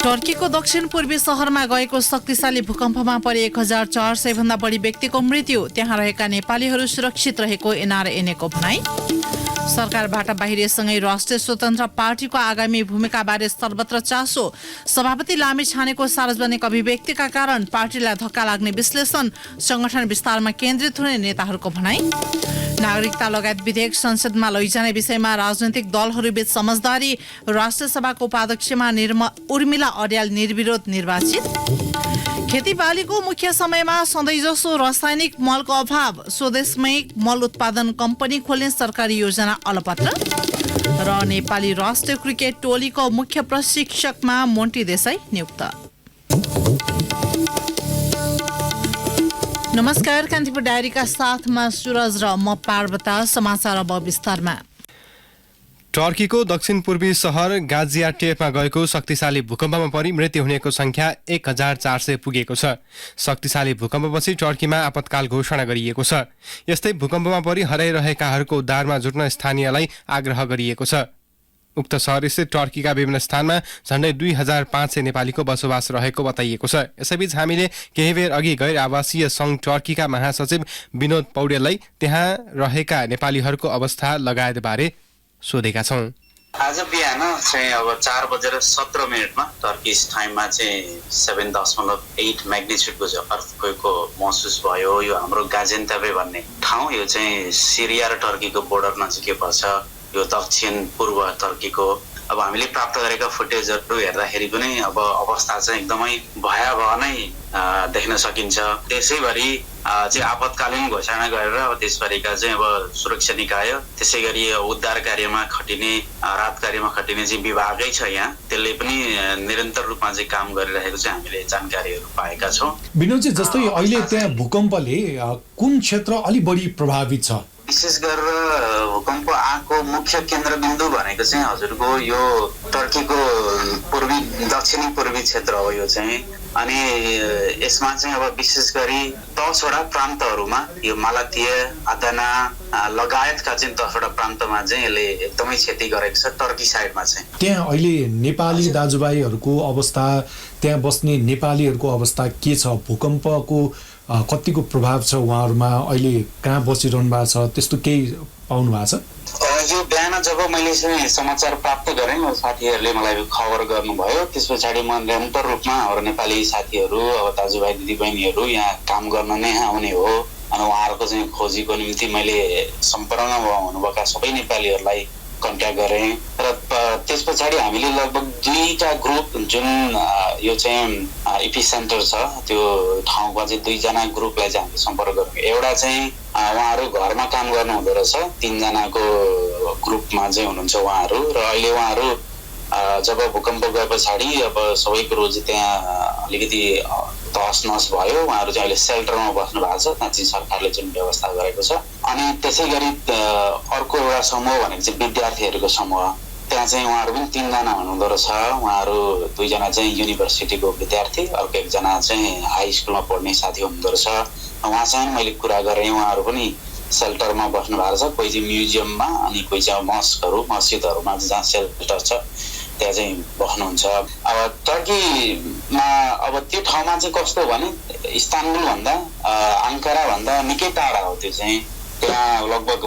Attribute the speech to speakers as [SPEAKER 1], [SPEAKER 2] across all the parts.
[SPEAKER 1] टर्कीको दक्षिण पूर्वी शहरमा गएको शक्तिशाली भूकम्पमा परि 1400 भन्दा बढी व्यक्तिको मृत्यु। त्यहाँ रहेका नेपालीहरू सुरक्षित रहेको एनआरएनएको भनाई। सरकारबाट बाहिरिएसँगै राष्ट्रिय स्वतन्त्र पार्टीको आगामी भूमिकाबारे सर्वत्र चासो। सभापति लामिछानेको सार्वजनिक अभिव्यक्तिका कारण पार्टीलाई धक्का लाग्ने विश्लेषण। संगठन विस्तारमा केन्द्रित हुने नेताहरूको भनाई। नागरिकता लगायत विधेयक संसदमा लैजाने विषयमा राजनैतिक दलहरूबीच समझदारी। राष्ट्रिय सभाको उपाध्यक्षमा उर्मिला अर्याल निर्विरोध निर्वाचित। खेतीबालीको मुख्य समयमा सधैँजसो रासायनिक मलको अभाव। स्वदेशमै मल उत्पादन कम्पनी खोल्ने सरकारी योजना अलपत्र। र नेपाली राष्ट्रिय क्रिकेट टोलीको मुख्य प्रशिक्षकमा मोन्टी देसाई नियुक्त। नमस्कार, कान्तिपुर डायरीका साथमा सुरज र म पार्वता। समाचार अब विस्तारमा।
[SPEAKER 2] टर्कीको दक्षिण पूर्वी सहर गाजियान्टेपमा गएको शक्तिशाली भूकम्पमा परि मृत्यु हुनेको संख्या 1400 पुगेको छ। शक्तिशाली भूकम्पपछि टर्कीमा आपतकाल घोषणा गरिएको छ। यस्तै भूकम्पमा परि हराइरहेकाहरूको उद्धारमा जुट्न स्थानीयलाई आग्रह गरिएको छ। उक्त सहर स्थित टर्कीका विभिन्न स्थानमा झण्डै 2500 नेपालीको बसोबास रहेको बताइएको छ। यसैबीच हामीले केही बेर अघि गैर आवासीय संघ टर्कीका महासचिव विनोद पौडेललाई त्यहाँ रहेका नेपालीहरूको अवस्था लगायत बारे सोधेका छौं।
[SPEAKER 3] आज बिहान चाहिँ अब 4:17 टर्किस टाइममा चाहिँ 7.8 म्याग्निट्युडको अर्थक्वेकको महसुस भयो। यो हाम्रो गाजियान्टेप भन्ने ठाउँ, यो चाहिँ सिरिया र टर्कीको बोर्डर नजिकै पर्छ। यो दक्षिण पूर्व टर्कीको। अब हामीले प्राप्त गरेका फुटेजहरू हेर्दाखेरि पनि अब अवस्था चाहिँ एकदमै भयावह नै देख्न सकिन्छ। त्यसैभरि चाहिँ आपतकालीन घोषणा गरेर अब त्यसभरिका चाहिँ अब सुरक्षा निकाय, त्यसै गरी उद्धार कार्यमा खटिने, राहत कार्यमा खटिने चाहिँ विभागै छ यहाँ, त्यसले पनि निरन्तर रूपमा चाहिँ काम गरिरहेको चाहिँ हामीले जानकारीहरू पाएका छौँ।
[SPEAKER 4] विनोदजी, जस्तै अहिले त्यहाँ भूकम्पले कुन क्षेत्र अलि बढी प्रभावित छ?
[SPEAKER 3] विशेष गरेर भूकम्प आएको मुख्य केन्द्रबिन्दु भनेको चाहिँ हजुरको यो टर्कीको दक्षिणी पूर्वी क्षेत्र हो यो चाहिँ। अनि यसमा चाहिँ अब विशेष गरी 10वटा प्रान्तहरूमा यो मालातिया, आदाना लगायतका चाहिँ 10वटा प्रान्तमा चाहिँ यसले एकदमै क्षति गरेको छ टर्की साइडमा चाहिँ।
[SPEAKER 4] त्यहाँ अहिले नेपाली दाजुभाइहरूको अवस्था, त्यहाँ बस्ने नेपालीहरूको अवस्था के छ? भूकम्पको कतिको प्रभाव छ उहाँहरूमा? अहिले कहाँ बसिरहनु भएको छ, त्यस्तो केही पाउनु भएको छ?
[SPEAKER 3] यो बिहान जब मैले चाहिँ समाचार प्राप्त गरेँ, साथीहरूले मलाई खबर गर्नुभयो। त्यस पछाडि म निरन्तर रूपमा हाम्रो नेपाली साथीहरू, अब दाजुभाइ दिदीबहिनीहरू यहाँ काम गर्न नै आउने हो, अनि उहाँहरूको चाहिँ खोजीको निम्ति मैले सम्पर्कमा हुनुभएका सबै नेपालीहरूलाई कन्ट्याक्ट गरेँ। र त्यस पछाडि हामीले लगभग 2टा ग्रुप, जुन यो चाहिँ इपी सेन्टर छ त्यो ठाउँमा चाहिँ 2जना ग्रुपलाई चाहिँ हामीले सम्पर्क गर्यौँ। एउटा चाहिँ उहाँहरू घरमा काम गर्नु हुँदो रहेछ, 3जनाको ग्रुपमा चाहिँ हुनुहुन्छ उहाँहरू। र अहिले उहाँहरू जब भूकम्प गए पछाडि अब सबै कुरो चाहिँ त्यहाँ अलिकति तहस नहस भयो। उहाँहरू चाहिँ अहिले सेल्टरमा बस्नु भएको छ, त्यहाँ चाहिँ सरकारले जुन व्यवस्था गरेको छ। अनि त्यसै गरी अर्को एउटा समूह भनेको चाहिँ विद्यार्थीहरूको समूह, त्यहाँ चाहिँ उहाँहरू पनि 3जना हुनुहुँदो रहेछ। उहाँहरू 2जना चाहिँ युनिभर्सिटीको विद्यार्थी, अर्को 1जना चाहिँ हाई स्कुलमा पढ्ने साथी हुनुहुँदो रहेछ। उहाँसँग मैले कुरा गरेँ, उहाँहरू पनि सेल्टरमा बस्नु भएको छ। कोही चाहिँ म्युजियममा, अनि कोही चाहिँ मस्जिदहरूमा जहाँ सेल्टर छ त्यहाँ चाहिँ बस्नुहुन्छ। अब टर्कीमा अब त्यो ठाउँमा चाहिँ कस्तो भने इस्तानबुल भन्दा आङ्कारा भन्दा निकै टाढा हो त्यो चाहिँ। त्यहाँ लगभग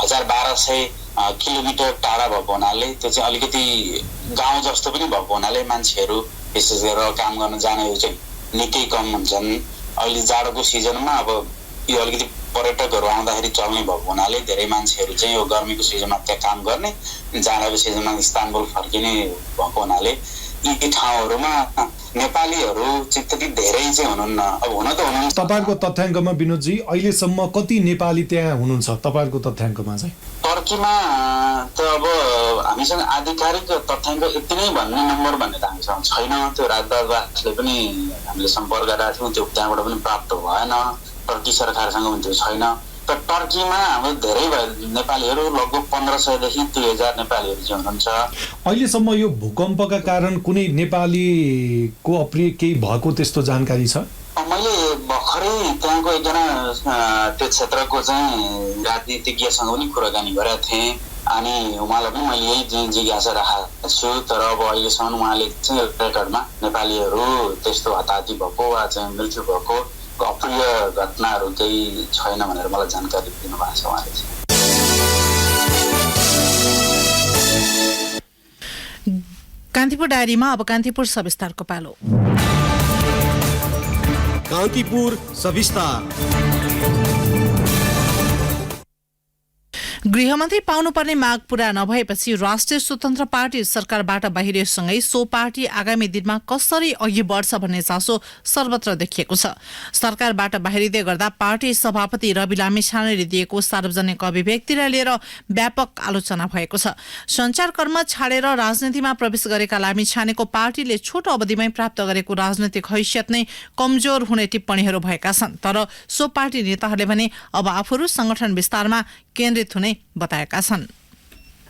[SPEAKER 3] 1200 किलोमिटर टाढा भएको हुनाले त्यो चाहिँ अलिकति गाउँ जस्तो पनि भएको हुनाले मान्छेहरू विशेष गरेर काम गर्न जानेहरू चाहिँ निकै कम हुन्छन्। अहिले जाडोको सिजनमा अब यो अलिकति पर्यटकहरू आउँदाखेरि चल्ने भएको हुनाले धेरै मान्छेहरू चाहिँ यो गर्मीको सिजनमा त्यहाँ काम गर्ने, जाडोको सिजनमा इस्तानबुल फर्किने भएको हुनाले यी ठाउँहरूमा नेपालीहरू चाहिँ त्यति धेरै चाहिँ हुनुहुन्न। अब हुन त हुनुहुन्छ।
[SPEAKER 4] तपाईँहरूको तथ्याङ्कमा विनोदजी अहिलेसम्म कति नेपाली त्यहाँ हुनुहुन्छ तपाईँहरूको तथ्याङ्कमा चाहिँ?
[SPEAKER 3] टर्कीमा त अब हामीसँग आधिकारिक तथ्याङ्क यति नै भन्ने नम्बर भन्ने त हामीसँग छैन। त्यो राजदूतावासले पनि हामीले सम्पर्क गरेका थियौँ, त्यो त्यहाँबाट पनि प्राप्त भएन। टर्की सरकारसँग पनि त्यो छैन। तर टर्कीमा हाम्रो धेरै नेपालीहरू लगभग 1500 देखि 2000 नेपालीहरू चाहिँ हुनुहुन्छ।
[SPEAKER 4] अहिलेसम्म यो भूकम्पका कारण कुनै नेपालीको अप्रिय केही भएको त्यस्तो जानकारी छ?
[SPEAKER 3] मैले भर्खरै त्यहाँको एकजना त्यो क्षेत्रको चाहिँ राजनीतिज्ञसँग पनि कुराकानी गरेका थिएँ अनि उहाँलाई पनि मैले यही जिज्ञासा राखेको छु। तर अब अहिलेसम्म उहाँले चाहिँ रेकर्डमा नेपालीहरू त्यस्तो हताहती भएको वा चाहिँ मृत्यु भएको अप्रिय घटनाहरू केही छैन भनेर मलाई जानकारी दिनुभएको छ उहाँले चाहिँ।
[SPEAKER 1] कान्तिपुर डायरीमा अब कान्तिपुर सविस्तारको पालो।
[SPEAKER 5] कान्तिपुर सविस्तार।
[SPEAKER 1] गृहमन्त्री पाउनुपर्ने माग पूरा नभएपछि राष्ट्रिय स्वतन्त्र पार्टी सरकारबाट बाहिरिएसँगै सो पार्टी आगामी दिनमा कसरी अघि बढ्छ भन्ने चासो सर्वत्र देखिएको छ। सरकारबाट बाहिरिँदै गर्दा पार्टी सभापति रवि लामिछानेले दिएको सार्वजनिक अभिव्यक्तिलाई लिएर व्यापक आलोचना भएको छ। सञ्चारकर्म छाडेर राजनीतिमा प्रवेश गरेका लामिछानेको पार्टीले छोटो अवधिमै प्राप्त गरेको राजनैतिक हैसियत नै कमजोर हुने टिप्पणीहरू भएका छन्। तर सो पार्टी नेताहरूले भने अब आफूहरू संगठन विस्तारमा केन्द्रित हुने बताएका छन्।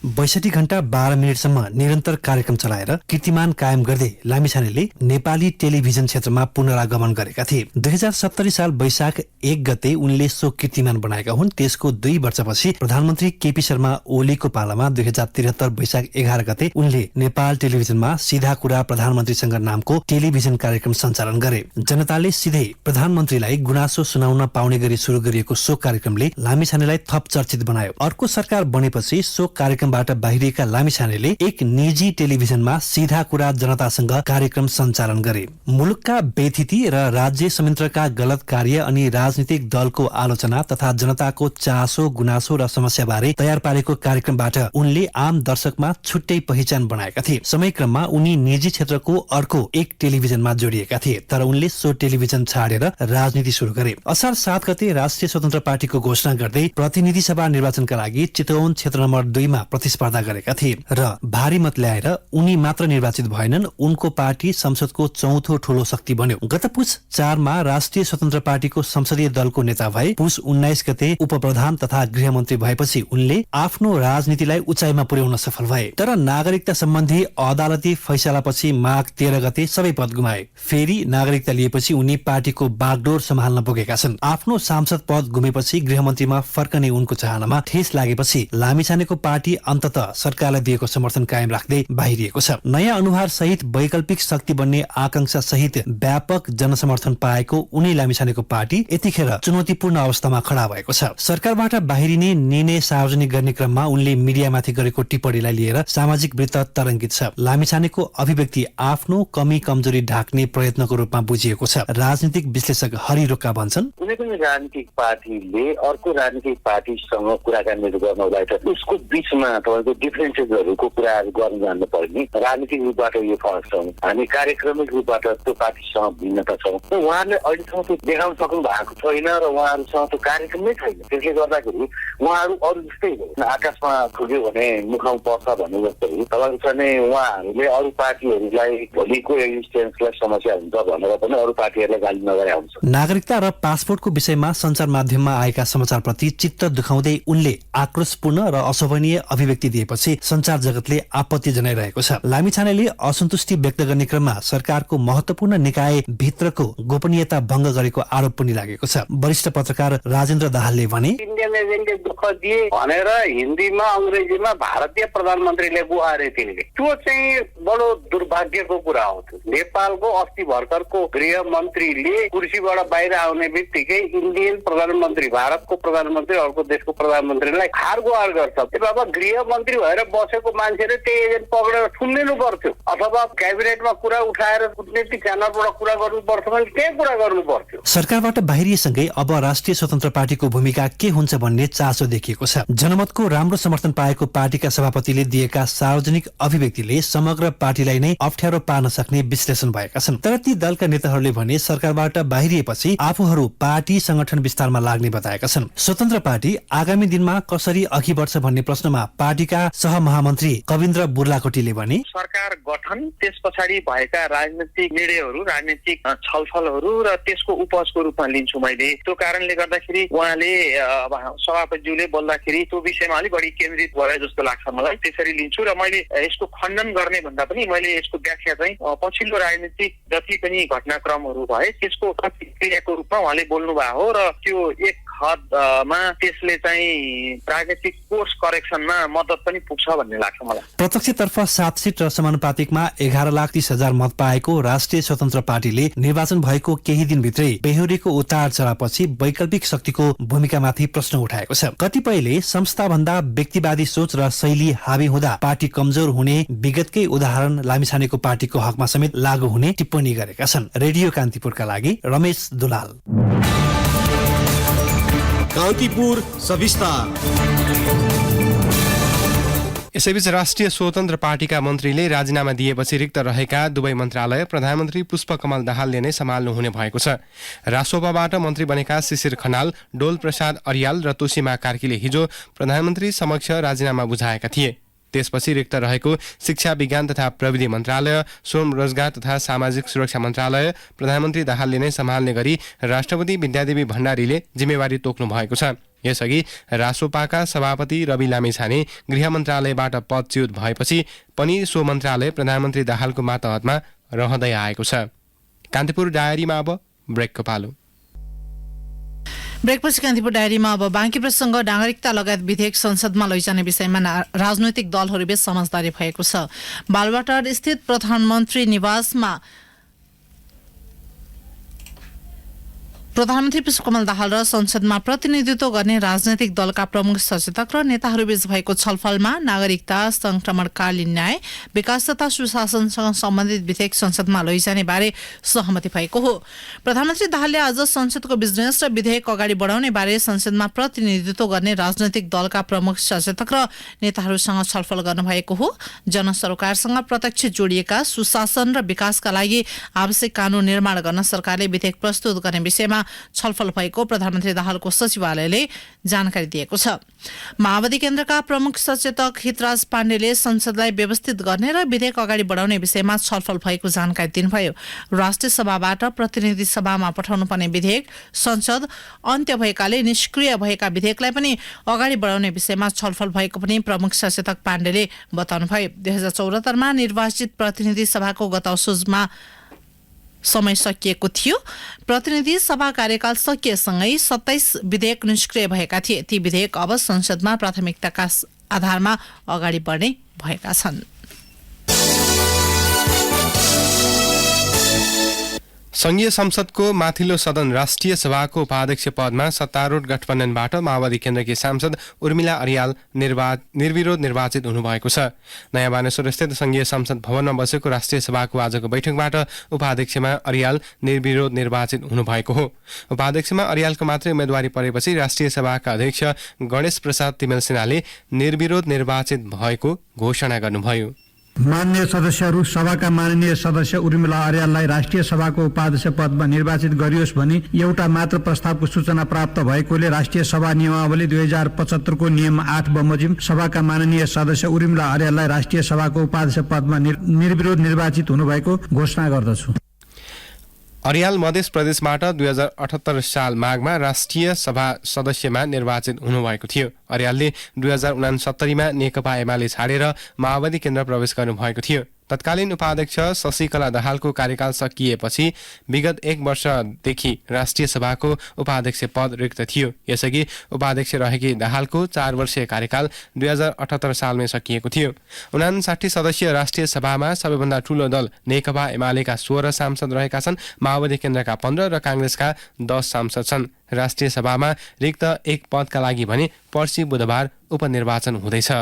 [SPEAKER 6] 62 घण्टा 12 मिनटसम्म निरन्तर कार्यक्रम चलाएर कीर्तिमान कायम गर्दै लामिछानेले नेपाली टेलिभिजन क्षेत्रमा पुनरागमन गरेका थिए। 2070 साल वैशाख 1 गते उनले सो कीर्तिमान बनाएका हुन्। त्यसको 2 वर्षपछि प्रधानमन्त्री केपी शर्मा ओलीको पालामा 2073 वैशाख 11 गते उनले नेपाल टेलिभिजनमा सीधा कुरा प्रधानमन्त्रीसँग नामको टेलिभिजन कार्यक्रम सञ्चालन गरे। जनताले सिधै प्रधानमन्त्रीलाई गुनासो सुनाउन पाउने गरी सुरु गरिएको सो कार्यक्रमले लामिछानेलाई थप चर्चित बनायो। अर्को सरकार बनेपछि सो कार्यक्रमबाट बाहिरिएका लामिछानेले एक निजी टेलिभिजनमा सीधा कुरा जनतासँग कार्यक्रम सञ्चालन गरे। मुलुकका बेथिति र राज्य संयन्त्रका गलत कार्य अनि राजनीतिक दलको आलोचना तथा जनताको चासो गुनासो र समस्याबारे तयार पारेको कार्यक्रमबाट उनले आम दर्शकमा छुट्टै पहिचान बनाएका थिए। समयक्रममा उनी निजी क्षेत्रको अर्को एक टेलिभिजनमा जोडिएका थिए। तर उनले सो टेलिभिजन छाडेर राजनीति सुरु गरे। असार 7 गते राष्ट्रिय स्वतन्त्र पार्टीको घोषणा गर्दै प्रतिनिधि सभा निर्वाचनका लागि चितवन क्षेत्र नम्बर 2 मा प्रतिस्पर्धा गरेका थिए र भारी मत ल्याएर उनी मात्र निर्वाचित भएनन्, उनको पार्टी संसदको चौथो ठूलो शक्ति बन्यो। गत पुस 4 मा राष्ट्रिय स्वतन्त्र पार्टीको संसदीय दलको नेता भए। पुस 19 गते उपप्रधान तथा गृहमन्त्री भएपछि उनले आफ्नो राजनीतिलाई उचाइमा पुर्याउन सफल भए। तर नागरिकता सम्बन्धी अदालती फैसलापछि माघ 13 गते सबै पद गुमाए। फेरि नागरिकता लिएपछि उनी पार्टीको बागडोर सम्हाल्न पुगेका छन्। आफ्नो सांसद पद गुमेपछि गृहमन्त्रीमा फर्कने उनको चाहनामा ठेस लागेपछि लामिछानेको पार्टी अन्ततः सरकारलाई दिएको समर्थन कायम राख्दै बाहिरिएको छ। नयाँ अनुहार सहित वैकल्पिक शक्ति बन्ने आकांक्षा सहित व्यापक जनसमर्थन पाएको उनी लामिछानेको पार्टी यतिखेर चुनौतीपूर्ण अवस्थामा खडा भएको छ। सरकारबाट बाहिरिने निर्णय सार्वजनिक गर्ने क्रममा उनले मिडियामाथि गरेको टिप्पणीलाई लिएर सामाजिक वृत्त तरङ्गित छ। लामिछानेको अभिव्यक्ति आफ्नो कमी कमजोरी ढाक्ने प्रयत्नको रूपमा बुझिएको छ। राजनीतिक विश्लेषक हरि रोक्का भन्छन्,
[SPEAKER 7] कुनै पनि राजनीतिक पार्टीले अर्को राजनीतिक पार्टीसँग कुराकानीहरू गर्नलाई त उसको बीचमा तपाईँको डिफरेन्सेसहरूको कुराहरू गर्नु जान्नु पर्ने। राजनीतिक रूपबाट यो फरक छ, हामी कार्यक्रमिक रूपबाट त्यो पार्टीसँग भिन्नता छौँ। उहाँहरूले अहिलेसम्म त्यो देखाउन सक्नु भएको छैन र उहाँहरूसँग त्यो कार्यक्रम नै छैन। त्यसले गर्दाखेरि उहाँहरू अरू जस्तै हो। आकाशमा ठुल्यो भने मुखमा पर्छ भन्ने जस्तै तपाईँको छ नै उहाँहरूले अरू पार्टीहरूलाई भोलिको एक्जिस्टेन्सलाई समस्या हुन्छ भनेर पनि अरू पार्टीहरूलाई गाली नगरे हुन्छ।
[SPEAKER 6] नागरिकता र पासपोर्टको विषयमा सञ्चार माध्यममा आएका समाचारप्रति चित्त दुखाउँदै उनले आक्रोशपूर्ण र अशोभनीय अभिव्यक्ति दिएपछि सञ्चार जगतले आपत्ति जनाइरहेको छ। लामिछानेले असन्तुष्टि व्यक्त गर्ने क्रममा सरकारको महत्वपूर्ण निकाय भित्रको गोपनीयता भङ्ग गरेको आरोप पनि लागेको छ। वरिष्ठ पत्रकार राजेन्द्र दाहालले भने,
[SPEAKER 7] इन्डियन एजेन्टले दुःख दिए भनेर हिन्दीमा अङ्ग्रेजीमा भारतीय प्रधानमन्त्रीले बुहारे तिनले, त्यो चाहिँ बडो दुर्भाग्यको कुरा हो। नेपालको अस्ति भर्खरको गृह मन्त्रीले कुर्सीबाट बाहिर आउने बित्तिकै इन्डियन प्रधानमन्त्री, भारतको प्रधानमन्त्री अर्को देशको प्रधानमन्त्रीलाई हार गुहार गर्छ। बाबा गृह मन्त्री भएर बसेको मान्छेले त्यही एजेन्ट पक्रेर थुनिनु पर्थ्यो, अथवा क्याबिनेटमा कुरा उठाएर कूटनीतिक च्यानलबाट कुरा गर्नु पर्थ्यो भने त्यही कुरा गर्नु पर्थ्यो।
[SPEAKER 6] सरकारबाट बाहिरिएसँगै अब राष्ट्रिय स्वतन्त्र पार्टीको भूमिका के हुन्छ भन्ने चासो देखिएको छ। जनमतको राम्रो समर्थन पाएको पार्टीका सभापतिले दिएका सार्वजनिक अभिव्यक्तिले समग्र पार्टीलाई नै अप्ठ्यारो पार्न सक्ने विश्लेषण भएका छन्। तर ती दलका नेताहरूले भने सरकारबाट बाहिरिएपछि आफूहरू पार्टी संगठन विस्तारमा लाग्ने बताएका छन्। स्वतन्त्र पार्टी आगामी दिनमा कसरी अघि बढ्छ भन्ने प्रश्नमा पार्टीका सहमहामन्त्री कविन्द्र बुर्लाकोटीले भने
[SPEAKER 8] सरकार गठन त्यस पछाडि भएका राजनीतिक निर्णयहरू राजनीतिक छलफलहरू र त्यसको उपजको रूपमा लिन्छु मैले। त्यो कारणले गर्दाखेरि उहाँले सभापतिज्यूले बोल्दाखेरि त्यो विषयमा अलिक बढी केन्द्रित भए जस्तो लाग्छ मलाई। त्यसरी लिन्छु र मैले यसको खण्डन गर्ने भन्दा पनि मैले यसको व्याख्या चाहिँ पछिल्लो राजनीतिक जति पनि घटनाक्रमहरू भए त्यसको प्रतिक्रियाको रूपमा उहाँले बोल्नु भएको हो र त्यो एक हदमा त्यसले चाहिँ राजनीतिक कोर्स करेक्सनमा मद्दत पनि पुग्छ भन्ने लाग्छ मलाई।
[SPEAKER 6] प्रत्यक्षतर्फ 7 सिट र समानुपातिकमा 11,30,000 मत पाएको राष्ट्रिय स्वतन्त्र पार्टीले निर्वाचन भएको केही दिनभित्रै बेहोरेको उतार चढावपछि वैकल्पिक शक्तिको भूमिकामाथि प्रश्न उठाएको छ। कतिपयले संस्थाभन्दा व्यक्तिवादी सोच र शैली हावी हुँदा पार्टी कमजोर हुने विगतकै उदाहरण लामिछानेको पार्टीको हकमा समेत लागू हुने टिप्पणी गरेका छन्। रेडियो कान्तिपुरका लागि रमेश दुलाल।
[SPEAKER 5] कान्तिपुर सविस्तार।
[SPEAKER 2] यसैबीच राष्ट्रिय स्वतन्त्र पार्टीका मन्त्रीले राजीनामा दिएपछि रिक्त रहेका दुवै मन्त्रालय प्रधानमन्त्री पुष्पकमल दाहालले नै सम्हाल्नु हुने भएको छ। रासोपाबाट मन्त्री बनेका शिशिर खनाल, डोल प्रसाद अर्याल र तोसीमा कार्कीले हिजो प्रधानमन्त्री समक्ष राजीनामा बुझाएका थिए। त्यसपछि रिक्त रहेको शिक्षा विज्ञान तथा प्रविधि मन्त्रालय, श्रम रोजगार तथा सामाजिक सुरक्षा मन्त्रालय प्रधानमन्त्री दाहालले नै सम्हाल्ने गरी राष्ट्रपति विद्यादेवी भण्डारीले जिम्मेवारी तोक्नु भएको छ। यसअघि रासोपाका सभापति रवि लामिछाने गृह मन्त्रालयबाट पदच्युत भएपछि पनि सो मन्त्रालय प्रधानमन्त्री दाहालको मातहतमा रहँदै आएको छ। कान्तिपुर डायरीमा अब ब्रेकको पालो।
[SPEAKER 1] ब्रेकपछि कान्तिपुर डायरीमा अब बाँकी प्रसङ्ग। नागरिकता लगायत विधेयक संसदमा लैजाने विषयमा राजनैतिक दलहरूबीच समझदारी भएको छ। बालुवाटार स्थित प्रधानमन्त्री निवासमा प्रधानमन्त्री पुष्पकमल दाहाल र संसदमा प्रतिनिधित्व गर्ने राजनैतिक दलका प्रमुख सचेतक र नेताहरूबीच भएको छलफलमा नागरिकता, संक्रमणकालीन न्याय, विकास तथा सुशासनसँग सम्बन्धित विधेयक संसदमा लैजाने बारे सहमति भएको हो। प्रधानमन्त्री दाहालले आज संसदको बिजनेस र विधेयक अगाडि बढाउने बारे संसदमा प्रतिनिधित्व गर्ने राजनैतिक दलका प्रमुख सचेतक र नेताहरूसँग छलफल गर्नुभएको हो। जनसरोकारसँग प्रत्यक्ष जोडिएका सुशासन र विकासका लागि आवश्यक कानून निर्माण गर्न सरकारले विधेयक प्रस्तुत गर्ने विषयमा छलफल भएको प्रधानमन्त्री दाहालको सचिवालयले जानकारी दिएको छ। माओवादी केन्द्रका प्रमुख सचेतक हितराज पाण्डेले संसदलाई व्यवस्थित गर्ने र विधेयक अगाडि बढाउने विषयमा छलफल भएको जानकारी दिनुभयो। राष्ट्रिय सभाबाट प्रतिनिधि सभामा पठाउनु पर्ने विधेयक संसद अन्त्य भएकाले निष्क्रिय भएका विधेयकलाई पनि अगाडि बढाउने विषयमा छलफल भएको पनि प्रमुख सचेतक पाण्डेले बताउनुभयो। 2074 मा निर्वाचित प्रतिनिधि सभाको गत असोजमा समय सकिएको थियो। प्रतिनिधि सभा कार्यकाल सकिएसँगै 27 विधेयक निष्क्रिय भएका थिए। ती विधेयक अब संसदमा प्राथमिकताका आधारमा अगाडि बढ्ने भएका छन्।
[SPEAKER 2] संघीय संसदको माथिल्लो सदन राष्ट्रिय सभाको उपाध्यक्ष पदमा सत्तारूढ गठबन्धनबाट माओवादी केन्द्रकी सांसद उर्मिला अर्याल निर्विरोध निर्वाचित हुनुभएको छ। नयाँ बानेश्वर स्थित संघीय संसद भवनमा बसेको राष्ट्रिय सभाको आजको बैठकबाट उपाध्यक्षमा अर्याल निर्विरोध निर्वाचित हुनुभएको हो। उपाध्यक्षमा अर्यालको मात्रै उम्मेदवारी परेपछि राष्ट्रिय सभाका अध्यक्ष गणेश प्रसाद तिमेल सिन्हाले निर्विरोध निर्वाचित भएको घोषणा गर्नुभयो।
[SPEAKER 9] माननीय सदस्यहरू, सभाका माननीय सदस्य उर्मिला अर्याललाई राष्ट्रिय सभाको उपाध्यक्ष पदमा निर्वाचित गरियोस् भनी एउटा मात्र प्रस्तावको सूचना प्राप्त भएकोले राष्ट्रिय सभा नियमावली 2075 को नियम 8 बमोजिम सभाका माननीय सदस्य उर्मिला अर्याललाई राष्ट्रिय सभाको उपाध्यक्ष पदमा निर्विरोध निर्वाचित हुनुभएको घोषणा गर्दछु।
[SPEAKER 2] अर्याल मध्य प्रदेशबाट 2078 साल माघमा राष्ट्रिय सभा सदस्यमा निर्वाचित हुनुभएको थियो। अर्यालले 2069 मा नेकपा एमाले छाडेर माओवादी केन्द्र प्रवेश गर्नुभएको थियो। तत्कालीन उपाध्यक्ष शशिकला दाहालको कार्यकाल सकिएपछि विगत 1 वर्षदेखि राष्ट्रिय सभाको उपाध्यक्ष पद रिक्त थियो। यसअघि उपाध्यक्ष रहेकी दाहालको 4 वर्षीय कार्यकाल 2078 सालमै सकिएको थियो। 59 सदस्यीय राष्ट्रिय सभामा सबैभन्दा ठूलो दल नेकपा एमालेका 16 सांसद रहेका छन्। माओवादी केन्द्रका 15 र कांग्रेसका 10 सांसद छन्। राष्ट्रिय सभामा रिक्त 1 पदका लागि भने पर्सि बुधबार उपनिर्वाचन हुँदैछ।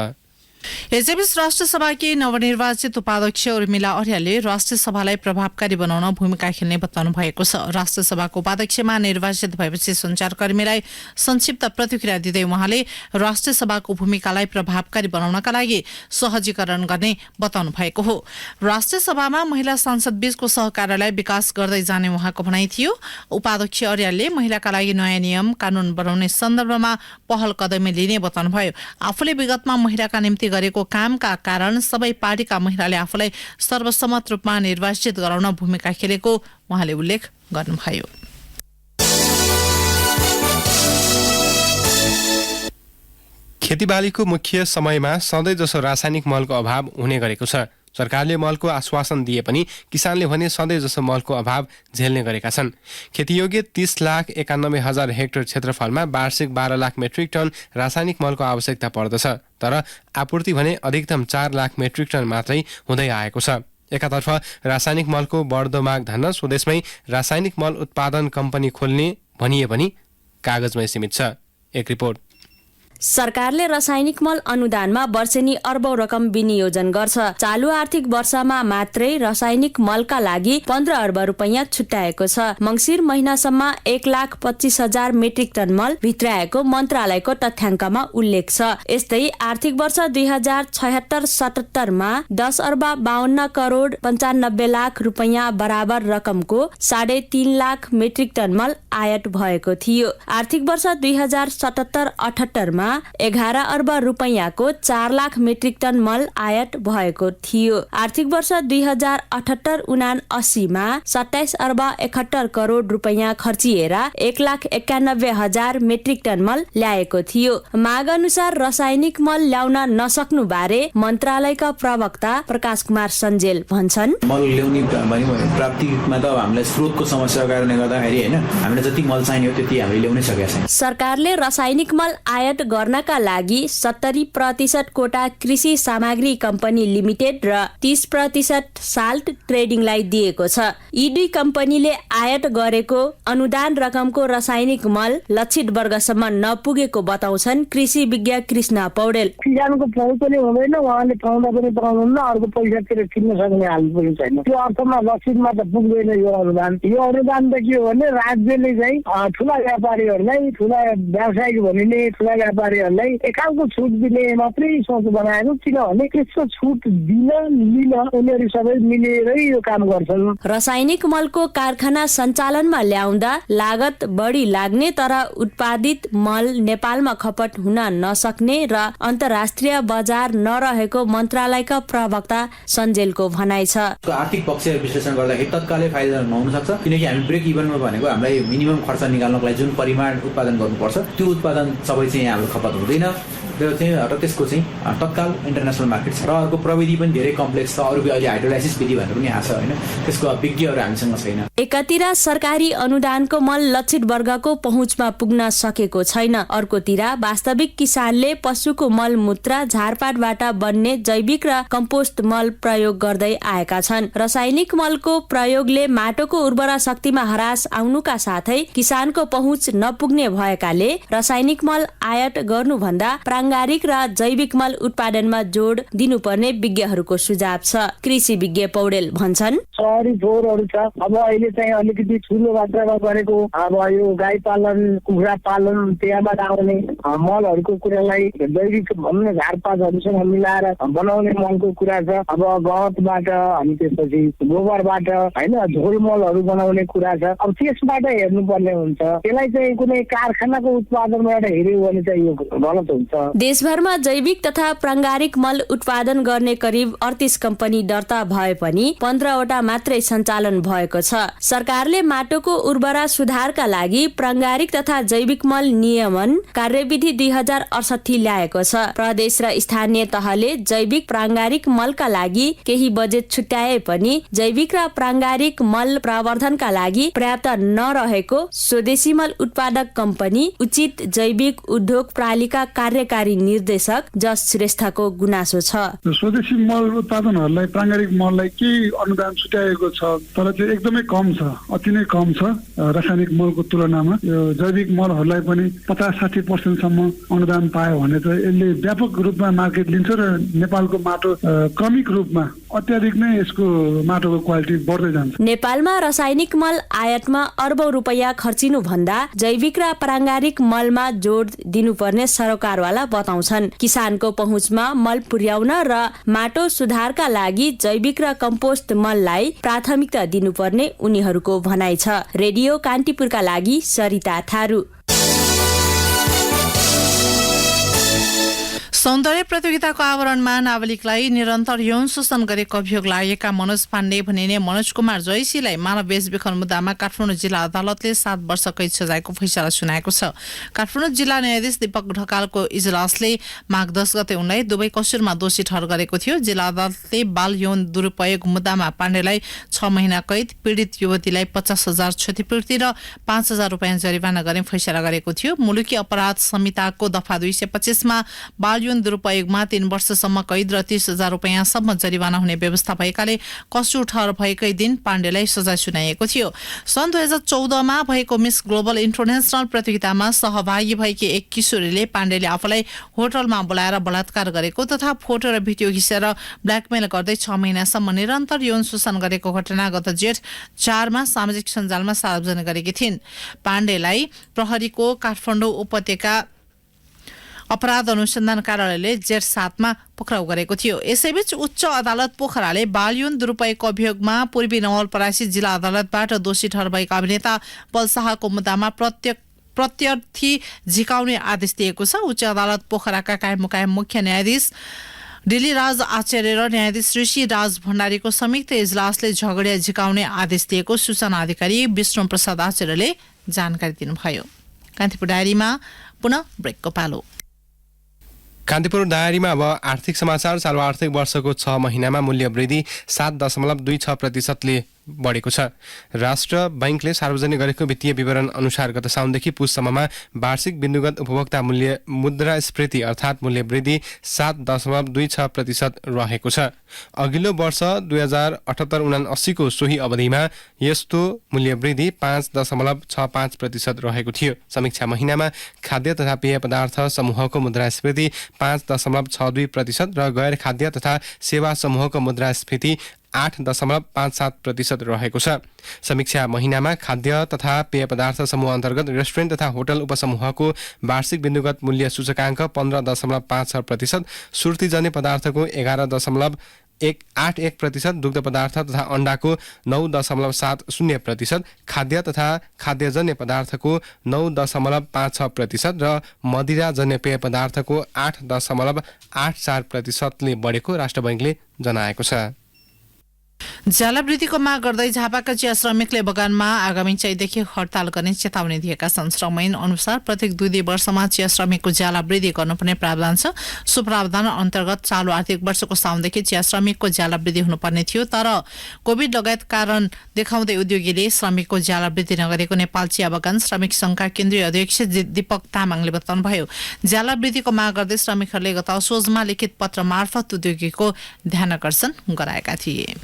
[SPEAKER 1] यसैबीच राष्ट्रिय सभाकी नवनिर्वाचित उपाध्यक्ष उर्मिला अर्यालले राष्ट्रिय सभालाई प्रभावकारी बनाउन भूमिका खेल्ने बताउनु भएको छ। राष्ट्रिय सभाको उपाध्यक्षमा निर्वाचित भएपछि सञ्चारकर्मीलाई संक्षिप्त प्रतिक्रिया दिँदै उहाँले राष्ट्रिय सभाको भूमिकालाई प्रभावकारी बनाउनका लागि सहजीकरण गर्ने बताउनु भएको हो। राष्ट्रिय सभामा महिला सांसद बीचको सहकार्यलाई विकास गर्दै जाने उहाँको भनाइ थियो। उपाध्यक्ष अर्यालले महिलाका लागि नयाँ नियम कानून बनाउने सन्दर्भमा पहल कदमी लिने बताउनुभयो। आफूले विगतमा महिलाका निम्ति गरेको कामका कारण सबै पार्टीका महिलाले आफूलाई सर्वसम्मत रूपमा निर्वाचित गराउन भूमिका खेलेको उहाँले उल्लेख गर्नुभयो।
[SPEAKER 2] खेतीबालीको मुख्य समयमा सधैँ जसो रासायनिक मलको अभाव हुने गरेको छ। सरकारले मलको आश्वासन दिए पनि किसानले भने सधैँ जसो मलको अभाव झेल्ने गरेका छन्। खेतीयोग्य 30,91,000 हेक्टर क्षेत्रफलमा वार्षिक 12 लाख मेट्रिक टन रासायनिक मलको आवश्यकता पर्दछ, तर आपूर्ति भने अधिकतम 4 लाख मेट्रिक टन मात्रै हुँदै आएको छ। एकातर्फ रासायनिक मलको बढ्दो माग धान्न स्वदेशमै रासायनिक मल उत्पादन कम्पनी खोल्ने भनिए पनि कागजमै सीमित छ। एक रिपोर्ट।
[SPEAKER 10] सरकारले रासायनिक मल अनुदानमा वर्षेनी अर्बौं रकम विनियोजन गर्छ। चालू आर्थिक वर्षमा मात्रै रासायनिक मलका लागि 15 अर्ब रुपैयाँ छुट्याएको छ। मंसिर महिनासम्म 1,25,000 मेट्रिक टन मल भित्राएको मन्त्रालयको तथ्याङ्कमा उल्लेख छ। यस्तै आर्थिक वर्ष 2076-77 मा 10 अर्ब 52 करोड 95 लाख रुपैयाँ बराबर रकमको 3.5 लाख मेट्रिक टन मल आयात भएको थियो। आर्थिक वर्ष 2077-78 मा 11 अर्ब रुपैयाँको 4 लाख मेट्रिक टन मल आयात भएको थियो। आर्थिक वर्ष 2078-79 मा 27 अर्ब 71 करोड रुपैयाँ खर्चिएर 1,91,000 मेट्रिक टन मल ल्याएको थियो। माग अनुसार रासायनिक मल ल्याउन नसक्नु बारे मन्त्रालयका प्रवक्ता प्रकाश कुमार सञ्जेल भन्छन्।
[SPEAKER 11] मल ल्याउने प्राप्तिमा त हामीलाई स्रोतको समस्याको कारणले गर्दाखेरि हैन, हामीले जति मल चाहियो त्यति हामीले ल्याउनै सकेका छैनौँ।
[SPEAKER 10] सरकारले रासायनिक मल आयात गर्नका लागि 70% कोटा कृषि सामग्री कम्पनी लिमिटेड र 30% साल्ट ट्रेडिङलाई दिएको छ। यी दुई कम्पनीले आयात गरेको अनुदान रकमको रासायनिक मल लक्षित वर्गसम्म नपुगेको बताउँछन् कृषि विज्ञ कृष्ण पौडेल।
[SPEAKER 12] किसानको पहुँच पनि हुँदैन, उहाँले पाउँदा पनि पाउनुहुन्न, अर्को पैसातिर किन्न सक्ने हाल पनि छैन। त्यो अर्थमा लक्षितमा त पुग्दैन यो अनुदान। यो अनुदान त के हो भने राज्यले चाहिँ ठुला व्यापारीहरूलाई, ठुला व्यावसायिक भनिने ठुला व्यापारीहरूलाई एकाउको छुट दिने मात्रै सोच बनाएको, किनभने त्यस्तो छुट दिन लिन उनीहरू सबै मिलेरै यो काम गर्छन्।
[SPEAKER 10] रासायनिक मलको कारखाना सञ्चालनमा ल्याउँदा लागत बढी लाग्ने तर उत्पादित मल नेपालमा खपत हुन नसक्ने र अन्तर्राष्ट्रिय बजार नरहेको मन्त्रालयका प्रवक्ता सञ्जेलको भनाइ छ।
[SPEAKER 11] आर्थिक पक्ष विश्लेषण गर्दाखेरि तत्कालै फाइदा नहुन सक्छ, किनकि हामी ब्रेक इभनमा भनेको हामीलाई मिनिमम खर्च निकाल्नको लागि जुन परिमाण उत्पादन गर्नुपर्छ त्यो उत्पादन सबै चाहिँ हाम्रो खपत हुँदैन। त्यो चाहिँ र त्यसको चाहिँ तत्काल इन्टरनेसनल मार्केट छ र अर्को प्रविधि पनि धेरै कम्प्लेक्स छ। अरूको अहिले हाइड्रोलाइसिस विधि भनेर पनि आछ हैन, त्यसको विज्ञहरू हामीसँग छैन।
[SPEAKER 10] एकातिर सरकारी अनुदानको मल लक्षित वर्गको पहुँचमा पुग्न सकेको छैन, अर्कोतिर वास्तविक किसानले पशुको मल मूत्र झारपातबाट बन्ने जैविक र कम्पोस्ट मल प्रयोग गर्दै आएका छन्। रासायनिक मलको प्रयोगले माटोको उर्वरा शक्तिमा ह्रास आउनुका साथै किसानको पहुँच नपुग्ने भएकाले रासायनिक मल आयात गर्नुभन्दा प्राङ्गारिक र जैविक मल उत्पादनमा जोड दिनुपर्ने विज्ञहरूको सुझाव छ। कृषि विज्ञ पौडेल भन्छन्,
[SPEAKER 12] सहरी फोहोरहरू छ, अब अहिले चाहिँ अलिकति ठुलो मात्रामा गरेको अब यो गाई पालन कुखुरा पालन त्यहाँबाट आउने मलहरूको कुरालाई जैविक भन्ने झारपातहरूसँग मिलाएर बनाउने मलको कुरा छ। अब गहतबाट अनि त्यसपछि गोबरबाट हैन झोल मलहरू बनाउने कुरा छ। अब त्यसबाट हेर्नुपर्ने हुन्छ। त्यसलाई चाहिँ कुनै कारखानाको उत्पादनबाट हेर्यो भने चाहिँ यो गलत हुन्छ।
[SPEAKER 10] देशभरमा जैविक तथा प्राङ्गारिक मल उत्पादन गर्ने करिब 38 कम्पनी दर्ता भए पनि 15 वटा मात्रै सञ्चालन भएको छ। सरकारले माटोको उर्वरा सुधारका लागि प्राङ्गारिक तथा जैविक मल नियमन कार्यविधि 2068 ल्याएको छ। प्रदेश र स्थानीय तहले जैविक प्राङ्गारिक मलका लागि केही बजेट छुट्याए पनि जैविक र प्राङ्गारिक मल प्रवर्धनका लागि पर्याप्त नरहेको स्वदेशी मल उत्पादक कम्पनी उचित जैविक उद्योग प्रणालीका कार्यकारी प्रभारी निर्देशक जस श्रेष्ठको गुनासो छ।
[SPEAKER 13] स्वदेशी मल उत्पादनहरूलाई प्राङ्गारिक मललाई केही अनुदान छुट्याएको छ, तर चाहिँ एकदमै कम छ, अति नै कम छ रासायनिक मलको तुलनामा। यो जैविक मलहरूलाई पनि 50-60% सम्म अनुदान पायो भने चाहिँ यसले व्यापक रूपमा मार्केट लिन्छ र नेपालको माटो क्रमिक रूपमा अत्याधिक नै यसको माटोको क्वालिटी बढ्दै जान्छ।
[SPEAKER 10] नेपालमा रासायनिक मल आयातमा अर्बौं रुपैयाँ खर्चिनु भन्दा जैविक र प्राङ्गारिक मलमा जोड दिनुपर्ने सरकारवाला बताउँछन्। किसानको पहुँचमा मल पुर्याउन र माटो सुधारका लागि जैविक र कम्पोस्ट मललाई प्राथमिकता दिनुपर्ने उनीहरूको भनाइ छ। रेडियो कान्तिपुरका लागि सरिता थारू।
[SPEAKER 1] सौन्दर्य प्रतियोगिताको आवरणमा नाबालिगलाई निरन्तर यौन शोषण गरेको अभियोग लागेका मनोज पाण्डे भनिने मनोज कुमार जयसीलाई मानव बेचबिखन मुद्दामा काठमाडौँ जिल्ला अदालतले 7 वर्ष कैद सजायको फैसला सुनाएको छ। काठमाडौँ जिल्ला न्यायाधीश दीपक ढकालको इजलासले माघ 10 गते उनलाई दुवै कसुरमा दोषी ठहर गरेको थियो। जिल्ला अदालतले बाल यौन दुरुपयोग मुद्दामा पाण्डेलाई 6 महिना कैद, पीडित युवतीलाई 50,000 क्षतिपूर्ति र 5,000 रुपियाँ जरिवाना गर्ने फैसला गरेको थियो। मुलुकी अपराध संहिताको दफा 225 मा बाल दुरुपयोगमा 3 वर्षसम्म कैद र 30,000 रुपियाँसम्म जरिवाना हुने व्यवस्था भएकाले कसु ठहर भएकै दिन पाण्डेलाई सजाय सुनाइएको थियो। सन् 2014 मा भएको मिस ग्लोबल इन्टरनेसनल प्रतियोगितामा सहभागी भएकी एक किशोरीले पाण्डेले आफूलाई होटलमा बोलाएर बलात्कार गरेको तथा फोटो र भिडियो खिचेर ब्ल्याकमेल गर्दै 6 महिनासम्म निरन्तर यौन शोषण गरेको घटना गत जेठ 4 मा सामाजिक सञ्जालमा सार्वजनिक गरेकी थिइन्। पाण्डेलाई प्रहरीको काठमाडौँ उपत्यका अपराध अनुसन्धान कार्यालयले जेठ 7 मा पक्राउ गरेको थियो। यसैबीच उच्च अदालत पोखराले बाल यौन दुरुपयोगको अभियोगमा पूर्वी नवलपरासी जिल्ला अदालतबाट दोषी ठहर भएका अभिनेता पल शाहको मुद्दामा प्रत्यर्थी झिकाउने आदेश दिएको छ। उच्च अदालत पोखराका कायम मुकायम मुख्य न्यायाधीश डिलीराज आचार्य र न्यायाधीश ऋषि राज भण्डारीको संयुक्त इजलासले झगडिया झिकाउने आदेश दिएको सूचना अधिकारी विष्णु प्रसाद आचार्यले जानकारी दिनुभयो। कान्तिपुर डायरीमा पुनः ब्रेकको पालो।
[SPEAKER 2] कान्तिपुर डायरीमा अब आर्थिक समाचार। चालु आर्थिक वर्षको 6 महिनामा मूल्य वृद्धि 7.26% बढेको छ। राष्ट्र बैंकले सार्वजनिक गरेको वित्तीय विवरण अनुसार गत साउनदेखि पुससम्ममा वार्षिक बिन्दुगत उपभोक्ता मूल्य मुद्रास्फीति अर्थात् मूल्य वृद्धि 7.26% रहेको छ। अघिल्लो वर्ष 2078-79 को सोही अवधिमा यस्तो मूल्य वृद्धि 5.65% रहेको थियो। समीक्षा महिनामा खाद्य तथा पेय पदार्थ समूहको मुद्रास्फीति 5.62% र गैर खाद्य तथा सेवा समूहको मुद्रास्फीति 8.57% रहेको छ। समीक्षा महिनामा खाद्य तथा पेय पदार्थ समूह अन्तर्गत रेस्टुरेन्ट तथा होटल उपसमूहको वार्षिक बिन्दुगत मूल्य सूचकाङ्क 15.56%, सुर्तीजन्य पदार्थको 11.81%, दुग्ध पदार्थ तथा अण्डाको 9.70%, खाद्य तथा खाद्यजन्य पदार्थको 9.56% र मदिराजन्य पेय पदार्थको 8.84% बढेको राष्ट्र बैंकले जनाएको छ।
[SPEAKER 1] जलवृद्धिको माग गर्दै झापाका चिया श्रमिकले बगानमा आगामी चैतदेखि हडताल गर्ने चेतावनी दिएका छन्। श्रम ऐन अनुसार प्रत्येक 2 वर्षमा चिया श्रमिकको ज्यालावृद्धि गर्नुपर्ने प्रावधान छ। सो प्रावधान अन्तर्गत चालु आर्थिक वर्षको साउनदेखि चिया श्रमिकको ज्यालावृद्धि हुनुपर्ने थियो, तर कोभिड लगायत कारण देखाउँदै उद्योगीले श्रमिकको ज्यालावृद्धि नगरेको नेपाल चिया बगान श्रमिक संघका केन्द्रीय अध्यक्ष दीपक तामाङले बताउनुभयो। ज्यालावृद्धिको माग गर्दै श्रमिकहरूले गत असोजमा लिखित पत्र मार्फत उद्योगीको ध्यानकर्षण गराएका थिए।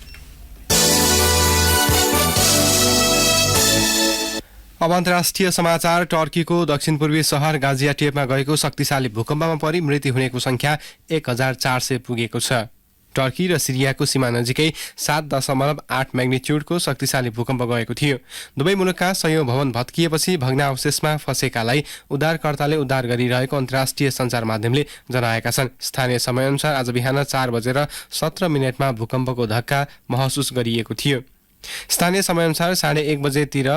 [SPEAKER 2] अब अन्तर्राष्ट्रिय समाचार। टर्कीको दक्षिणपूर्वी शहर गाजियान्टेपमा गएको शक्तिशाली भूकम्पमा परि मृत्यु हुनेको संख्या 1400 पुगेको छ। टर्की र सिरियाको सीमा नजिकै 7.8 म्याग्निट्युडको शक्तिशाली भूकम्प गएको थियो। दुवै मुलुकका सयौं भवन भत्किएपछि भग्नावशेषमा फँसेकालाई उद्धारकर्ताले उद्धार गरिरहेको अन्तर्राष्ट्रिय सञ्चार माध्यमले जनाएका छन्। स्थानीय समयअनुसार आज बिहान 4:17 भूकम्पको धक्का महसुस गरिएको थियो। स्थानीय समयअनुसार 1:30 बजेतिर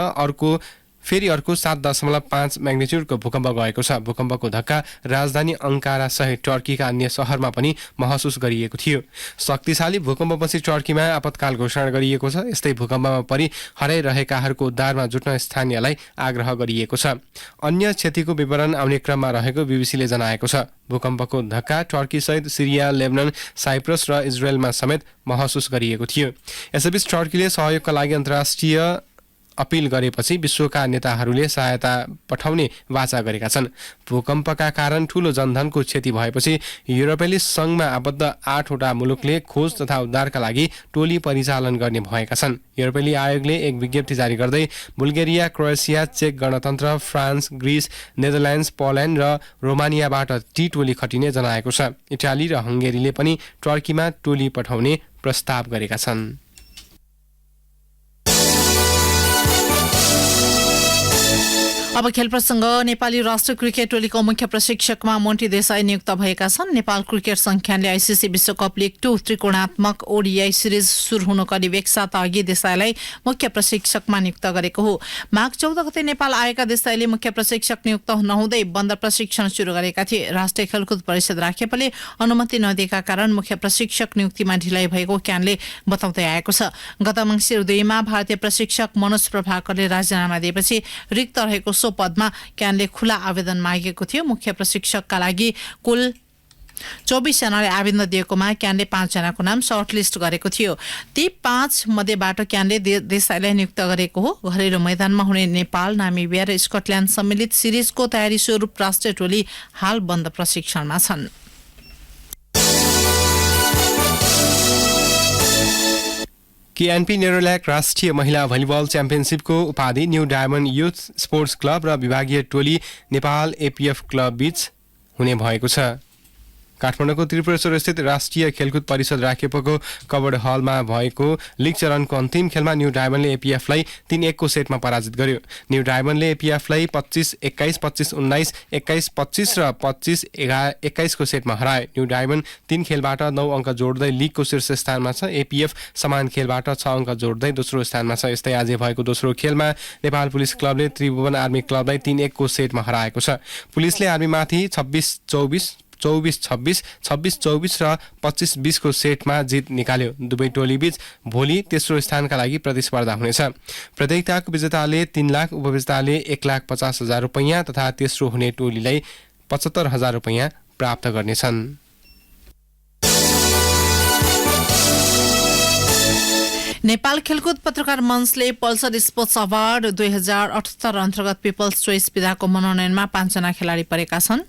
[SPEAKER 2] फेरि अर्को 7.5 म्याग्निट्युडको भूकम्प गएको छ। भूकम्पको धक्का राजधानी अंकारा सहित टर्कीका अन्य शहरमा पनि महसुस गरिएको थियो। शक्तिशाली भूकम्पपछि टर्कीमा आपतकाल घोषणा गरिएको छ। यस्तै भूकम्पमा परि हराइरहेकाहरूको उद्धारमा जुट्न स्थानीयलाई आग्रह गरिएको छ। अन्य क्षतिको विवरण आउने क्रममा रहेको बीबीसीले जनाएको छ। भूकम्पको धक्का टर्की सहित सिरिया, लेबनन, साइप्रस र इजरायलमा समेत महसुस गरिएको थियो। यसैबीच टर्कीले सहयोगका लागि अपिल गरेपछि विश्वका नेताहरूले सहायता पठाउने वाचा गरेका छन्। भूकम्पका कारण ठूलो जनधनको क्षति भएपछि युरोपेली संघमा आबद्ध 8वटा मुलुकले खोज तथा उद्धारका लागि टोली परिचालन गर्ने भएका छन्। युरोपेली आयोगले एक विज्ञप्ति जारी गर्दै बुल्गेरिया, क्रोएसिया, चेक गणतन्त्र, फ्रान्स, ग्रिस, नेदरल्यान्ड्स, पोल्यान्ड र रोमानियाबाट ती टोली खटिने जनाएको छ। इटाली र हंगेरीले पनि टर्कीमा टोली पठाउने प्रस्ताव गरेका छन्।
[SPEAKER 1] अब खेल प्रसंग। नेपाली राष्ट्रिय क्रिकेट टोलीको मुख्य प्रशिक्षकमा मोन्टी देसाई नियुक्त भएका छन्। नेपाल क्रिकेट संघले आईसीसी विश्वकप लीग 2 त्रिकोणात्मक ओडीआई सिरिज सुरु हुनु करिब एक साता अघि देसाईलाई मुख्य प्रशिक्षकमा नियुक्त गरेको हो। माघ 14 गते नेपाल आएका देसाईले मुख्य प्रशिक्षक नियुक्त नहुँदै बन्द प्रशिक्षण सुरु गरेका थिए। राष्ट्रिय खेलकुद परिषद राखेपले अनुमति नदिएका कारण मुख्य प्रशिक्षक नियुक्तिमा ढिलाइ भएको क्यानले बताउँदै आएको छ। गत मङ्सिर 2 मा भारतीय प्रशिक्षक मनोज प्रभाकरले राजीनामा दिएपछि रिक्त रहेको सो पदमा क्यानले खुला आवेदन मागेको थियो। मुख्य प्रशिक्षकका लागि कुल 24 जनाले आवेदन दिएकोमा क्यानले 5 जनाको नाम सर्टलिस्ट गरेको थियो। ती 5 मध्येबाट क्यानले देसाईलाई नियुक्त गरेको हो। घरेलु मैदानमा हुने नेपाल, नामिबिया र स्कटल्याण्ड सम्मिलित सिरिजको तयारी स्वरूप राष्ट्रिय टोली हाल बन्द प्रशिक्षणमा छन्।
[SPEAKER 2] केएनपी नेरोल्याक राष्ट्रिय महिला भलिबल च्याम्पियनसिपको उपाधि new diamond youth sports club र विभागीय टोली नेपाल एपीएफ क्लब बीच हुने भएको छ। काठमाडौँको त्रिपुरेश्वर स्थित राष्ट्रिय खेलकुद परिषद राखेको कवर्ड हलमा भएको लीग चरणको अन्तिम खेलमा न्यू डायमन्डले एपीएफलाई 3-1 को सेटमा पराजित गर्यो। न्यू डायमन्डले एपीएफलाई 25-21, 25-19, 21-25 र 25-21 को सेटमा हराए। न्यू डायमन्ड 3 खेलबाट 9 अङ्क जोड्दै लीगको शीर्ष स्थानमा छ। एपीएफ समान खेलबाट 6 अङ्क जोड्दै दोस्रो स्थानमा छ। यस्तै आज भएको दोस्रो खेलमा नेपाल पुलिस क्लबले त्रिभुवन आर्मी क्लबलाई 3-1 को सेटमा हराएको छ। पुलिसले आर्मीमाथि 26-24, 24-26, 26-24 र 25-20 को सेटमा जित निकाल्यो। दुवै टोली बीच भोलि तेस्रो स्थानका लागि प्रतिस्पर्धा हुनेछ। प्रतियोगिताको विजेताले 3 लाख, उपविजेताले 1,50,000 रुपैयाँ तथा तेस्रो हुने टोलीलाई 75,000 रुपैयाँ प्राप्त गर्नेछन्।
[SPEAKER 1] नेपाल खेलकुद पत्रकार मञ्चले पल्सर स्पोर्ट्स अवार्ड 2078 अन्तर्गत पिपल्स चोइस विधाको मनोनयनमा 5 जना खेलाडी परेका छन्।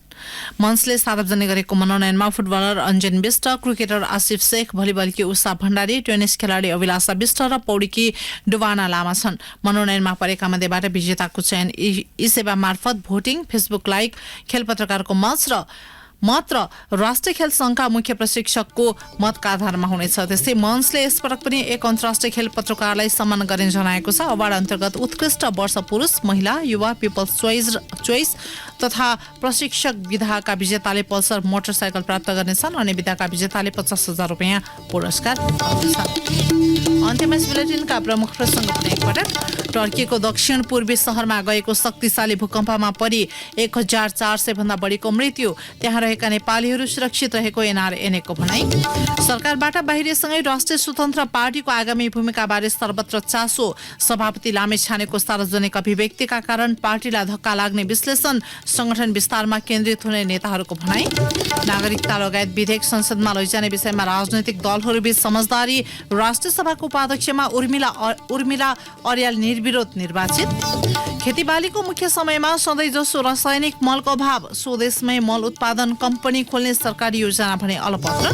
[SPEAKER 1] मञ्चले सार्वजनिक गरेको मनोनयनमा फुटबलर अन्जन बिष्ट, क्रिकेटर आसिफ शेख, भलिबलकी उषा भण्डारी, टेनिस खेलाडी अभिलाषा बिष्ट र पौडीकी डुबाना लामा छन्। मनोनयनमा परेका मध्येबाट विजेताको चयन ई सेवा मार्फत भोटिङ, फेसबुक लाइक, खेल पत्रकारको मत र राष्ट्रिय खेल संघका मुख्य प्रशिक्षकको मतका आधारमा हुनेछ। त्यस्तै मञ्चले यसपटक पनि एक अन्तर्राष्ट्रिय खेल पत्रकारलाई सम्मान गर्ने जनाएको छ। अवार्ड अन्तर्गत उत्कृष्ट वर्ष पुरुष, महिला, युवा, पिपल्स चोइस तथा प्रशिक्षक विधाका विजेताले पल्सर मोटरसाइकल प्राप्त गर्नेछन्। अन्य विधाका विजेताले 50,000 रुपैयाँ पुरस्कार पाउनेछन्। अन्त्यमा बुलेटिनका प्रमुख प्रसङ्ग पनि एकपटक। टर्कीको दक्षिण पूर्वी शहरमा गएको शक्तिशाली भूकम्पमा परि 1,400 भन्दा बढीको मृत्यु। त्यहाँ रहेका नेपालीहरू सुरक्षित रहेको एनआरएनएको भनाई। सरकारबाट बाहिरिएसँगै राष्ट्रिय स्वतन्त्र पार्टीको आगामी भूमिकाबारे सर्वत्र चासो। सभापति लामेछानेको सार्वजनिक अभिव्यक्तिका कारण पार्टीलाई धक्का लाग्ने विश्लेषण। संगठन विस्तारमा केन्द्रित हुने नेताहरूको भनाई। नागरिकता लगायत विधेयक संसदमा लैजाने विषयमा राजनैतिक दलहरूबीच समझदारी। राष्ट्रिय सभाको उपाध्यक्षमा उर्मिला अर्याल निर्विरोध निर्वाचित। खेतीबालीको मुख्य समयमा सधैँ जसो रासायनिक मलको अभाव। स्वदेशमै मल उत्पादन कम्पनी खोल्ने सरकारी योजना भने अलपत्र।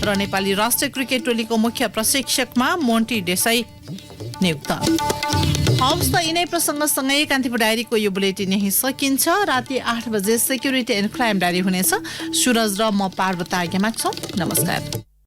[SPEAKER 1] र नेपाली राष्ट्रिय क्रिकेट टोलीको मुख्य प्रशिक्षकमा मोन्टी देसाई नियुक्त। हवस् त यिनै प्रसङ्गसँगै कान्तिपुर डायरीको यो बुलेटिन यही सकिन्छ। राति 8 बजे सेक्युरिटी एन्ड क्राइम डायरी हुनेछ। सुरज र म पार्वता आज्ञामा छौँ। नमस्कार।